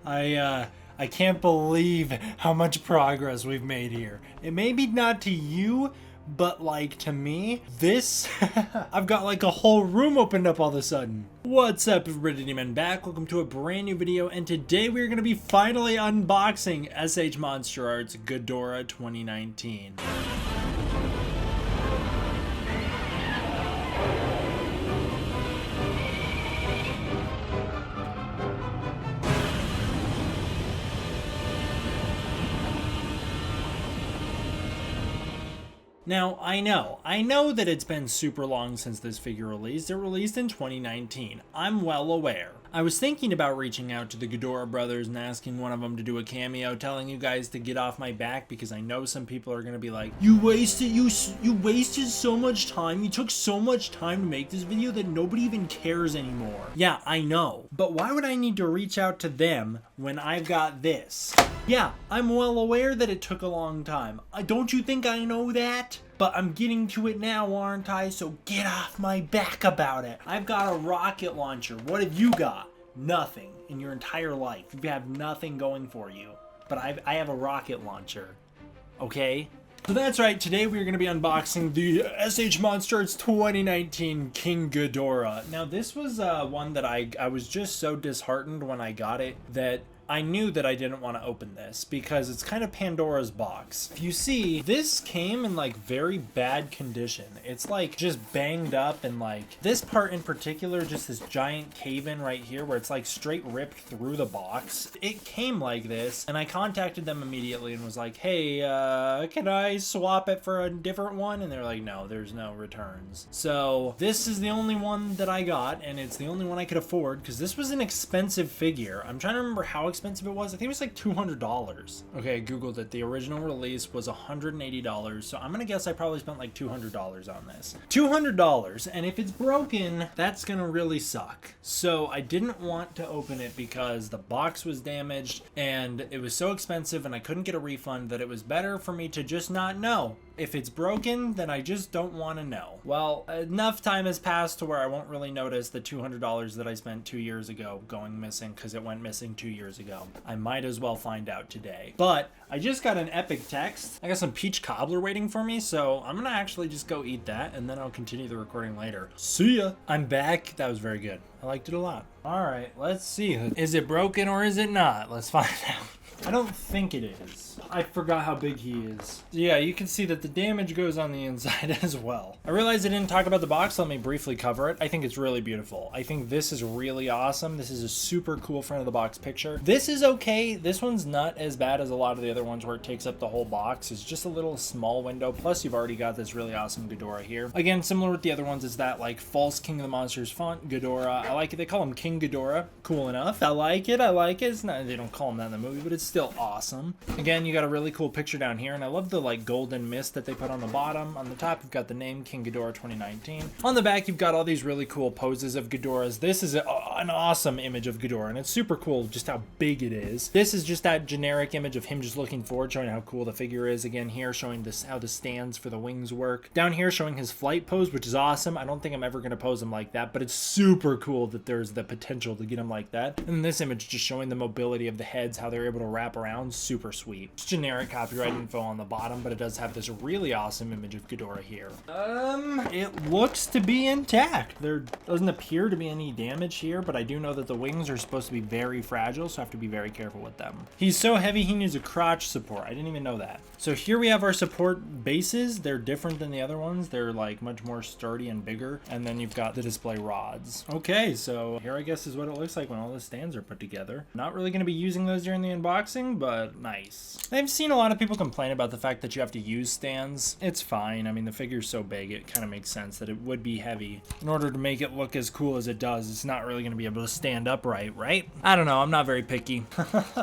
I can't believe how much progress we've made here. It may be not to you, but like to me, this, I've got like a whole room opened up all of a sudden. What's up everybody, I'm back. Welcome to a brand new video, and today we're going to be finally unboxing SH MonsterArts Ghidorah 2019. Now, I know that it's been super long since this figure released. It released in 2019. I'm well aware. I was thinking about reaching out to the Ghidorah brothers and asking one of them to do a cameo, telling you guys to get off my back, because I know some people are gonna be like, you wasted so much time. You took so much time to make this video that nobody even cares anymore. Yeah, I know. But why would I need to reach out to them when I've got this? Yeah, I'm well aware that it took a long time. Don't you think I know that? But I'm getting to it now, aren't I? So get off my back about it. I've got a rocket launcher. What have you got? Nothing in your entire life. You have nothing going for you. But I have a rocket launcher. Okay? So that's right, today we're going to be unboxing the SH MonsterArts 2019 King Ghidorah. Now this was one that I was just so disheartened when I got it that I knew that I didn't want to open this because it's kind of Pandora's box. If you see, this came in like very bad condition. It's like just banged up, and like this part in particular, just this giant cave-in right here where it's like straight ripped through the box. It came like this, and I contacted them immediately and was like, hey, can I swap it for a different one? And they're like, no, there's no returns. So this is the only one that I got, and it's the only one I could afford because this was an expensive figure. I'm trying to remember how expensive it was. I think it was like $200. Okay, I googled it. The original release was $180, so I'm gonna guess I probably spent like $200 on this. $200, and if it's broken, that's gonna really suck. So I didn't want to open it because the box was damaged and it was so expensive and I couldn't get a refund that it was better for me to just not know. If it's broken, then I just don't want to know. Well, enough time has passed to where I won't really notice the $200 that I spent 2 years ago going missing, because it went missing 2 years ago. I might as well find out today. But I just got an epic text. I got some peach cobbler waiting for me, so I'm gonna actually just go eat that, and then I'll continue the recording later. See ya! I'm back. That was very good. I liked it a lot. All right, let's see. Is it broken or is it not? Let's find out. I don't think it is. I forgot how big he is. Yeah, you can see that the damage goes on the inside as well. I realized I didn't talk about the box. Let me briefly cover it. I think it's really beautiful. I think this is really awesome. This is a super cool front of the box picture. This is okay. This one's not as bad as a lot of the other ones where it takes up the whole box. It's just a little small window. Plus, you've already got this really awesome Ghidorah here. Again, similar with the other ones, is that like false King of the Monsters font Ghidorah. I like it. They call him King Ghidorah. Cool enough. I like it. I like it. It's not, they don't call him that in the movie, but it's still awesome. Again, you got a really cool picture down here, and I love the like golden mist that they put on the bottom. On the top, you've got the name King Ghidorah 2019. On the back, you've got all these really cool poses of Ghidorahs. This is an awesome image of Ghidorah, and it's super cool just how big it is. This is just that generic image of him just looking forward, showing how cool the figure is. Again, here showing this how the stands for the wings work. Down here showing his flight pose, which is awesome. I don't think I'm ever going to pose him like that, but it's super cool that there's the potential to get him like that. And then this image just showing the mobility of the heads, how they're able to wrap around. Super sweet. It's generic copyright info on the bottom, but it does have this really awesome image of Ghidorah here. It looks to be intact. There doesn't appear to be any damage here, but I do know that the wings are supposed to be very fragile, so I have to be very careful with them. He's so heavy he needs a crotch support. I didn't even know that. So here we have our support bases. They're different than the other ones. They're like much more sturdy and bigger. And then you've got the display rods. Okay, so here I guess is what it looks like when all the stands are put together. Not really going to be using those during the unboxing, but nice. I've seen a lot of people complain about the fact that you have to use stands. It's fine. I mean, the figure's so big, it kind of makes sense that it would be heavy. In order to make it look as cool as it does, it's not really going to be able to stand upright, right? I don't know. I'm not very picky.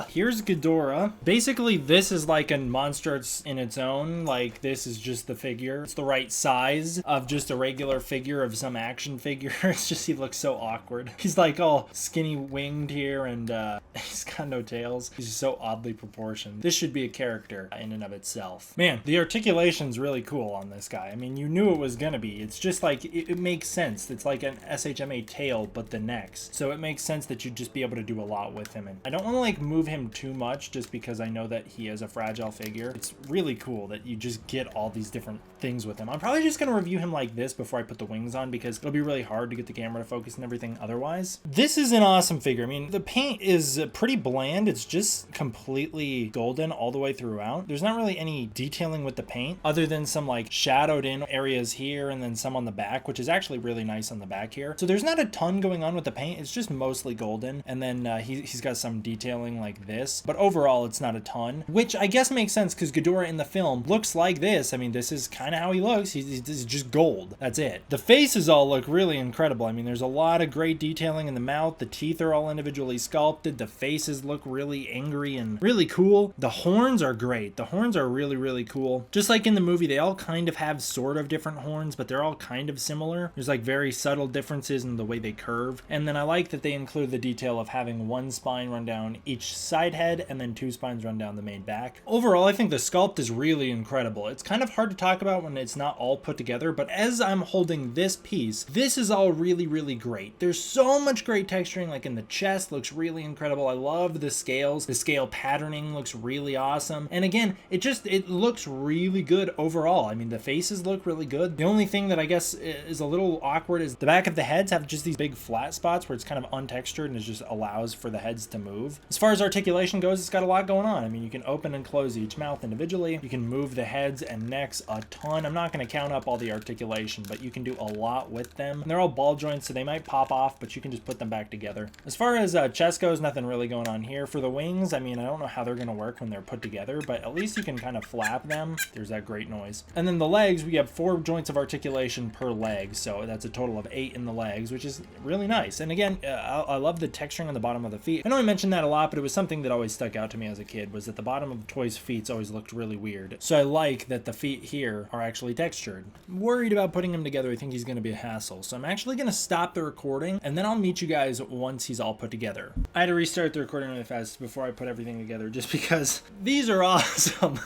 Here's Ghidorah. Basically, this is like a MonsterArts in its own. Like, this is just the figure. It's the right size of just a regular figure of some action figure. It's just, he looks so awkward. He's like all skinny winged here, and he's got no tails. He's just so so oddly proportioned. This should be a character in and of itself. Man, the articulation's really cool on this guy. I mean, you knew it was gonna be. It's just like, it makes sense. It's like an SHMA tail, but the necks. So it makes sense that you'd just be able to do a lot with him. And I don't want to like move him too much just because I know that he is a fragile figure. It's really cool that you just get all these different things with him. I'm probably just gonna review him like this before I put the wings on because it'll be really hard to get the camera to focus and everything otherwise. This is an awesome figure. I mean, the paint is pretty bland. It's just completely golden all the way throughout. There's not really any detailing with the paint other than some like shadowed in areas here and then some on the back, which is actually really nice on the back here. So there's not a ton going on with the paint. It's just mostly golden. And then he's got some detailing like this, but overall it's not a ton, which I guess makes sense because Ghidorah in the film looks like this. I mean, this is kind of how he looks. He's just gold. That's it. The faces all look really incredible. I mean, there's a lot of great detailing in the mouth. The teeth are all individually sculpted. The faces look really angry and really cool. The horns are great. The horns are really, really cool. Just like in the movie, they all kind of have sort of different horns, but they're all kind of similar. There's like very subtle differences in the way they curve. And then I like that they include the detail of having one spine run down each side head and then two spines run down the main back. Overall, I think the sculpt is really incredible. It's kind of hard to talk about when it's not all put together, but as I'm holding this piece, this is all really, really great. There's so much great texturing, like in the chest looks really incredible. I love the scales. The scale patterning looks really awesome. And again, it looks really good overall. I mean, the faces look really good. The only thing that I guess is a little awkward is the back of the heads have just these big flat spots where it's kind of untextured and it just allows for the heads to move. As far as articulation goes, it's got a lot going on. I mean, you can open and close each mouth individually. You can move the heads and necks a ton. I'm not going to count up all the articulation, but you can do a lot with them. And they're all ball joints, so they might pop off, but you can just put them back together. As far as chest goes, nothing really going on here. For the wings, I mean, I don't know how they're going to work when they're put together, but at least you can kind of flap them. There's that great noise. And then the legs, we have 4 joints of articulation per leg, so that's a total of 8 in the legs, which is really nice. And again, I love the texturing on the bottom of the feet. I know I mentioned that a lot, but it was something that always stuck out to me as a kid, was that the bottom of the toy's feet always looked really weird. So I like that the feet here are actually textured. I'm worried about putting him together. I think he's going to be a hassle. So I'm actually going to stop the recording, and then I'll meet you guys once he's all put together. I had to restart the recording really fast before I put everything together, just because these are awesome.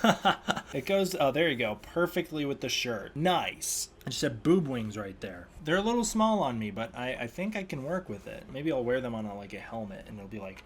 It goes, oh, there you go, perfectly with the shirt. Nice. I just have boob wings right there. They're a little small on me, but I think I can work with it. Maybe I'll wear them on like a helmet, and it'll be like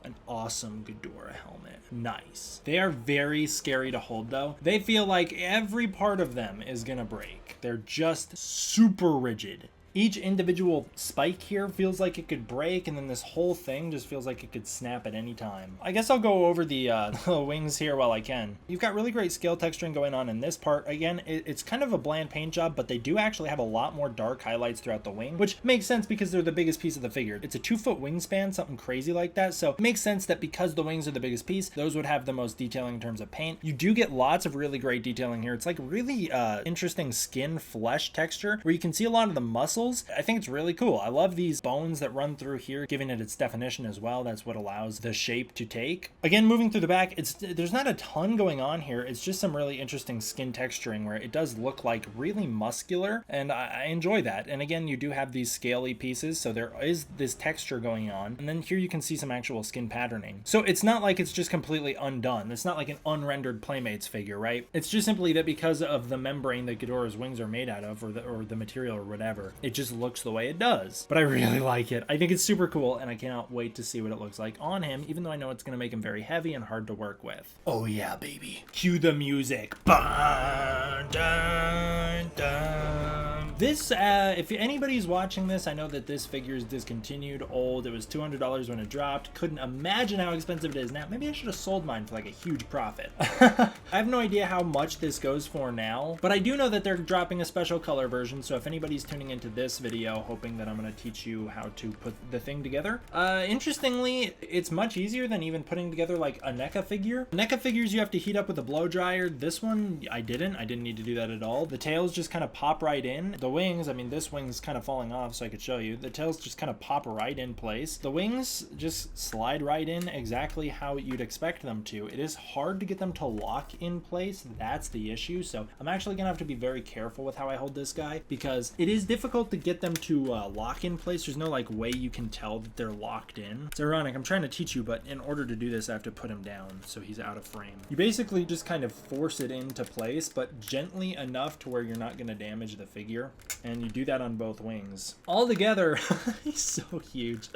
an awesome Ghidorah helmet. Nice. They are very scary to hold though. They feel like every part of them is gonna break. They're just super rigid. Each individual spike here feels like it could break, and then this whole thing just feels like it could snap at any time. I guess I'll go over the wings here while I can. You've got really great scale texturing going on in this part. Again, it's kind of a bland paint job, but they do actually have a lot more dark highlights throughout the wing, which makes sense because they're the biggest piece of the figure. It's a 2-foot wingspan, something crazy like that, so it makes sense that because the wings are the biggest piece, those would have the most detailing in terms of paint. You do get lots of really great detailing here. It's like really interesting skin flesh texture where you can see a lot of the muscles. I think it's really cool. I love these bones that run through here, giving it its definition as well. That's what allows the shape to take. Again, moving through the back, there's not a ton going on here. It's just some really interesting skin texturing where it does look like really muscular, and I enjoy that. And again, you do have these scaly pieces, so there is this texture going on. And then here you can see some actual skin patterning. So it's not like it's just completely undone. It's not like an unrendered Playmates figure, right? It's just simply that because of the membrane that Ghidorah's wings are made out of, or the material or whatever, it just looks the way it does. But I really like it. I think it's super cool, and I cannot wait to see what it looks like on him, even though I know it's going to make him very heavy and hard to work with. Oh yeah, baby. Cue the music. Dun, dun, dun. This, if anybody's watching this, I know that this figure is discontinued, old. It was $200 when it dropped. Couldn't imagine how expensive it is now. Maybe I should have sold mine for like a huge profit. I have no idea how much this goes for now, but I do know that they're dropping a special color version, so if anybody's tuning into this video hoping that I'm going to teach you how to put the thing together, interestingly, it's much easier than even putting together like a NECA figure. NECA figures you have to heat up with a blow dryer. This one I didn't need to do that at all. The tails just kind of pop right in. The The wings, I mean, this wing's kind of falling off so I could show you. The tails just kind of pop right in place. The wings just slide right in exactly how you'd expect them to. It is hard to get them to lock in place. That's the issue. So I'm actually gonna have to be very careful with how I hold this guy, because it is difficult to get them to lock in place. There's no like way you can tell that they're locked in. It's ironic, I'm trying to teach you, but in order to do this I have to put him down so he's out of frame. You basically just kind of force it into place, but gently enough to where you're not going to damage the figure, and you do that on both wings. All together, he's so huge.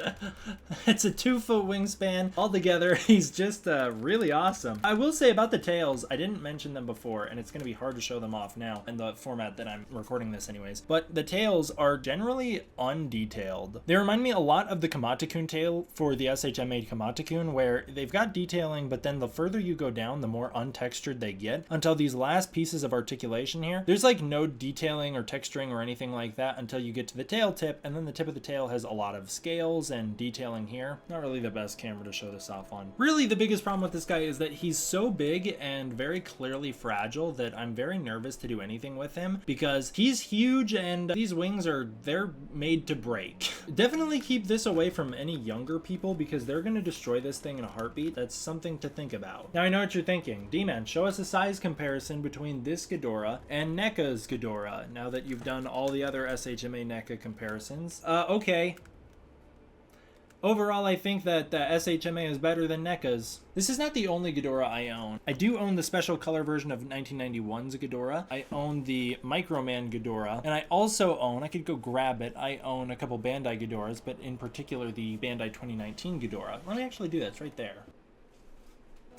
It's a 2-foot wingspan. All together, he's just really awesome. I will say about the tails, I didn't mention them before, and it's going to be hard to show them off now in the format that I'm recording this anyways, but the tails are generally undetailed. They remind me a lot of the Kamata-kun tail for the SHMA Kamata-kun, where they've got detailing, but then the further you go down, the more untextured they get, until these last pieces of articulation here, there's like no detailing or texturing or anything like that until you get to the tail tip, and then the tip of the tail has a lot of scales and detailing here. Not really the best camera to show this off on. Really, the biggest problem with this guy is that he's so big and very clearly fragile that I'm very nervous to do anything with him, because he's huge and these wings they're made to break. Definitely keep this away from any younger people, because they're going to destroy this thing in a heartbeat. That's something to think about. Now I know what you're thinking. D-Man, show us a size comparison between this Ghidorah and NECA's Ghidorah, now that you've done all the other SHMA NECA comparisons. Okay. Overall, I think that the SHMA is better than NECA's. This is not the only Ghidorah I own. I do own the special color version of 1991's Ghidorah. I own the Microman Ghidorah. And I also own, I could go grab it, I own a couple Bandai Ghidorahs, but in particular the Bandai 2019 Ghidorah. Let me actually do that. It's right there.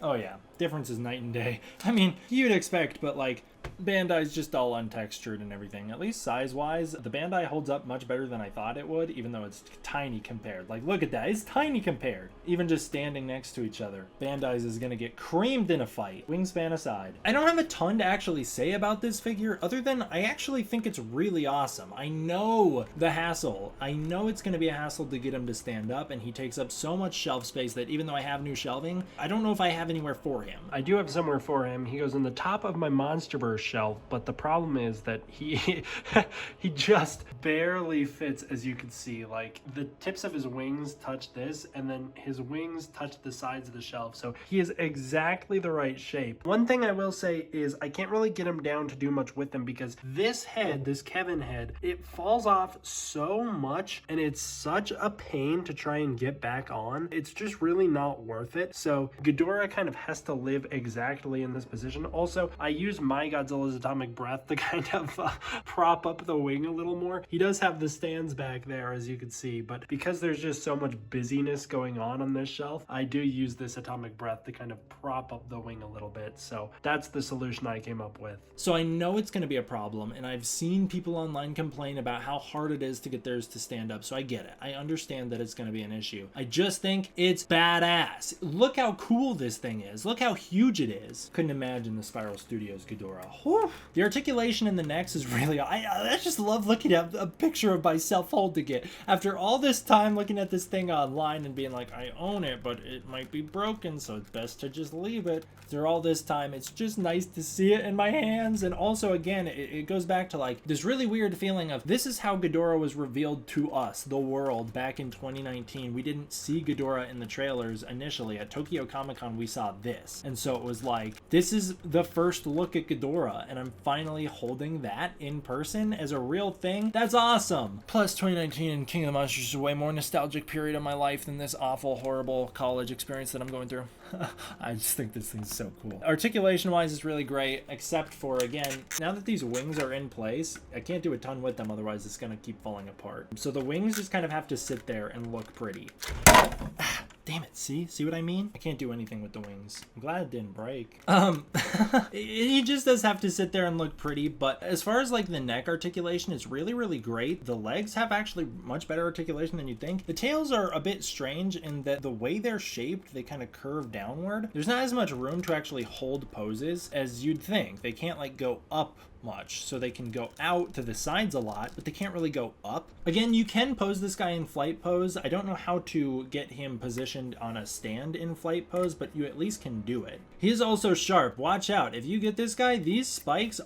Oh yeah, difference is night and day. I mean, you'd expect, but like, Bandai's just all untextured and everything. At least size-wise, the Bandai holds up much better than I thought it would, even though it's tiny compared. Like, look at that, it's tiny compared. Even just standing next to each other. Bandai's is gonna get creamed in a fight, wingspan aside. I don't have a ton to actually say about this figure, other than I actually think it's really awesome. I know the hassle. I know it's gonna be a hassle to get him to stand up, and he takes up so much shelf space that even though I have new shelving, I don't know if I have anywhere for him. I do have somewhere for him. He goes in the top of my Monsterverse shelf, but the problem is that he just barely fits, as you can see. Like, the tips of his wings touch this, and then his wings touch the sides of the shelf, so he is exactly the right shape. One thing I will say is I can't really get him down to do much with him, because this head, this Kevin head, it falls off so much, and it's such a pain to try and get back on. It's just really not worth it. So Ghidorah kind of has to live exactly in this position. Also, I use my Godzilla's Atomic Breath to kind of prop up the wing a little more. He does have the stands back there, as you can see, but because there's just so much busyness going on this shelf, I do use this Atomic Breath to kind of prop up the wing a little bit. So that's the solution I came up with. So I know it's going to be a problem, and I've seen people online complain about how hard it is to get theirs to stand up, so I get it. I understand that it's going to be an issue. I just think it's badass. Look how cool this thing is. Look how huge it is. Couldn't imagine the Spiral Studios Ghidorah. Whew. The articulation in the necks is really, I just love looking at a picture of myself holding it. After all this time looking at this thing online and being like, I own it, but it might be broken, so it's best to just leave it. After all this time, it's just nice to see it in my hands. And also, again, it goes back to like this really weird feeling of this is how Ghidorah was revealed to us, the world, back in 2019. We didn't see Ghidorah in the trailers initially. At Tokyo Comic Con, we saw this. And so it was like, this is the first look at Ghidorah, and I'm finally holding that in person as a real thing. That's awesome. Plus, 2019 and King of the Monsters is a way more nostalgic period of my life than this awful, horrible college experience that I'm going through. I just think this thing's so cool. Articulation wise is really great, except for, again, now that these wings are in place, I can't do a ton with them, otherwise it's gonna keep falling apart. So the wings just kind of have to sit there and look pretty. Damn it, see what I mean? I can't do anything with the wings. I'm glad it didn't break. He just does have to sit there and look pretty, but as far as like the neck articulation, it's really, really great. The legs have actually much better articulation than you'd think. The tails are a bit strange in that the way they're shaped, they kind of curve downward. There's not as much room to actually hold poses as you'd think. They can't like go up much, so they can go out to the sides a lot, but they can't really go up. Again, you can pose this guy in flight pose. I don't know how to get him positioned positioned on a stand in flight pose, but you at least can do it. He is also sharp. Watch out. If you get this guy, these spikes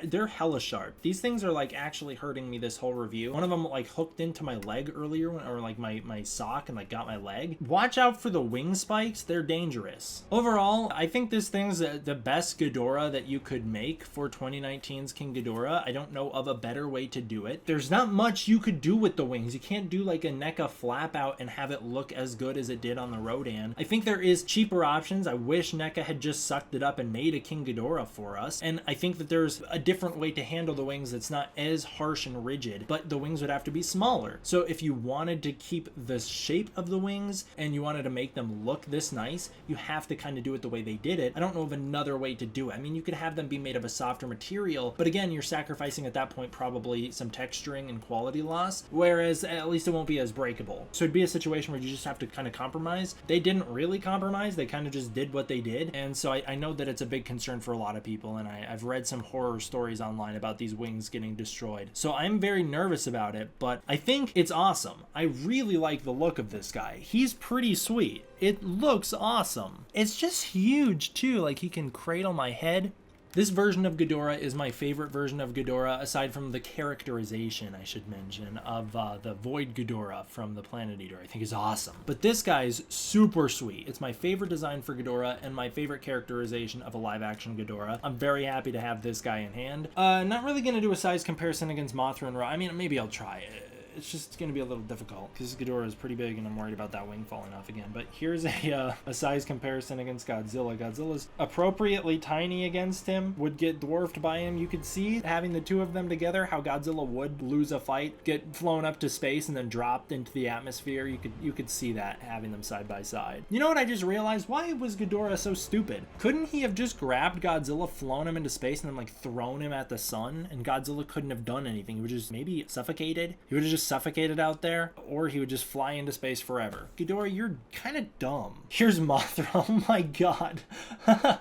they're hella sharp. These things are like actually hurting me this whole review. One of them like hooked into my leg earlier, or like my sock, and like got my leg. Watch out for the wing spikes. They're dangerous. Overall, I think this thing's the best Ghidorah that you could make for 2019's King Ghidorah. I don't know of a better way to do it. There's not much you could do with the wings. You can't do like a NECA flap out and have it look as good as it did on the Rodan. I think there is cheaper options. I wish NECA had just sucked it up and made a King Ghidorah for us. And I think that there's a different way to handle the wings that's not as harsh and rigid, but the wings would have to be smaller. So if you wanted to keep the shape of the wings and you wanted to make them look this nice, you have to kind of do it the way they did it. I don't know of another way to do it. I mean, you could have them be made of a softer material, but again, you're sacrificing at that point probably some texturing and quality loss, whereas at least it won't be as breakable. So it'd be a situation where you just have to kind of compromise. They didn't really compromise. They kind of just did what they did. And so I know that it's a big concern for a lot of people, and I've read some horror stories online about these wings getting destroyed. So I'm very nervous about it, but I think it's awesome. I really like the look of this guy. He's pretty sweet. It looks awesome. It's just huge too. Like he can cradle my head. This version of Ghidorah is my favorite version of Ghidorah, aside from the characterization, I should mention, of the Void Ghidorah from the Planet Eater. I think is awesome. But this guy's super sweet. It's my favorite design for Ghidorah and my favorite characterization of a live-action Ghidorah. I'm very happy to have this guy in hand. Not really going to do a size comparison against Mothra and Ra. I mean, maybe I'll try it. It's just going to be a little difficult because Ghidorah is pretty big and I'm worried about that wing falling off again. But here's a size comparison against Godzilla. Godzilla's appropriately tiny against him, would get dwarfed by him. You could see having the two of them together how Godzilla would lose a fight, get flown up to space and then dropped into the atmosphere. You could see that having them side by side. You know what I just realized? Why was Ghidorah so stupid? Couldn't he have just grabbed Godzilla, flown him into space, and then like thrown him at the sun? And Godzilla couldn't have done anything. He would just maybe suffocated. He would have just suffocated out there, or he would just fly into space forever. Ghidorah, you're kind of dumb. Here's Mothra. Oh my god.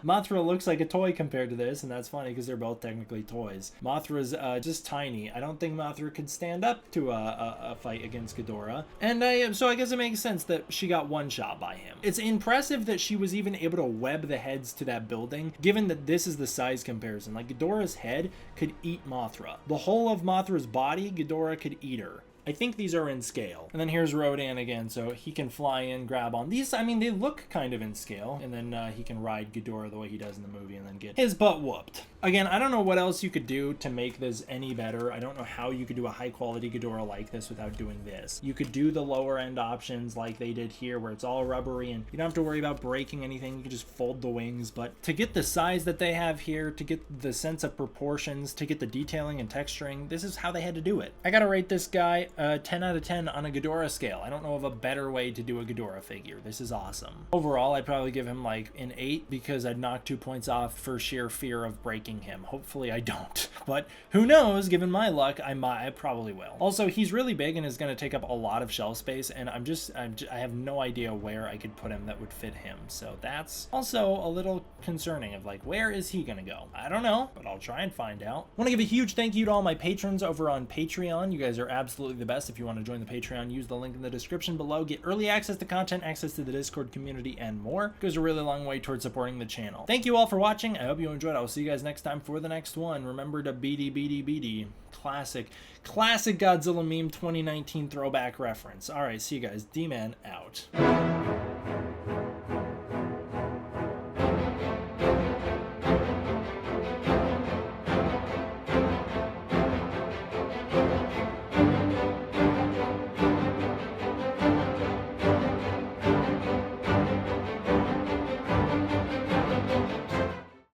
Mothra looks like a toy compared to this, and that's funny because they're both technically toys. Mothra's just tiny. I don't think Mothra could stand up to a fight against Ghidorah, and so I guess it makes sense that she got one shot by him. It's impressive that she was even able to web the heads to that building, given that this is the size comparison. Like Ghidorah's head could eat Mothra. The whole of Mothra's body, Ghidorah could eat her. I think these are in scale. And then here's Rodan again, so he can fly in, grab on. These, I mean, they look kind of in scale. And then he can ride Ghidorah the way he does in the movie and then get his butt whooped. Again, I don't know what else you could do to make this any better. I don't know how you could do a high quality Ghidorah like this without doing this. You could do the lower end options like they did here, where it's all rubbery and you don't have to worry about breaking anything. You can just fold the wings. But to get the size that they have here, to get the sense of proportions, to get the detailing and texturing, this is how they had to do it. I gotta rate this guy 10 out of 10 on a Ghidorah scale. I don't know of a better way to do a Ghidorah figure. This is awesome. Overall, I'd probably give him like an 8 because I'd knock 2 points off for sheer fear of breaking him. Hopefully I don't, but who knows? Given my luck, I probably will. Also, he's really big and is going to take up a lot of shelf space, and I have no idea where I could put him that would fit him. So that's also a little concerning of like, where is he going to go? I don't know, but I'll try and find out. I want to give a huge thank you to all my patrons over on Patreon. You guys are absolutely the best. If you want to join the Patreon, use the link in the description below. Get early access to content, access to the Discord community, and more. It goes a really long way towards supporting the channel. Thank you all for watching. I hope you enjoyed. I will see you guys next time for the next one. Remember to BD. Classic Godzilla meme 2019 throwback reference. All right, see you guys. D-Man out.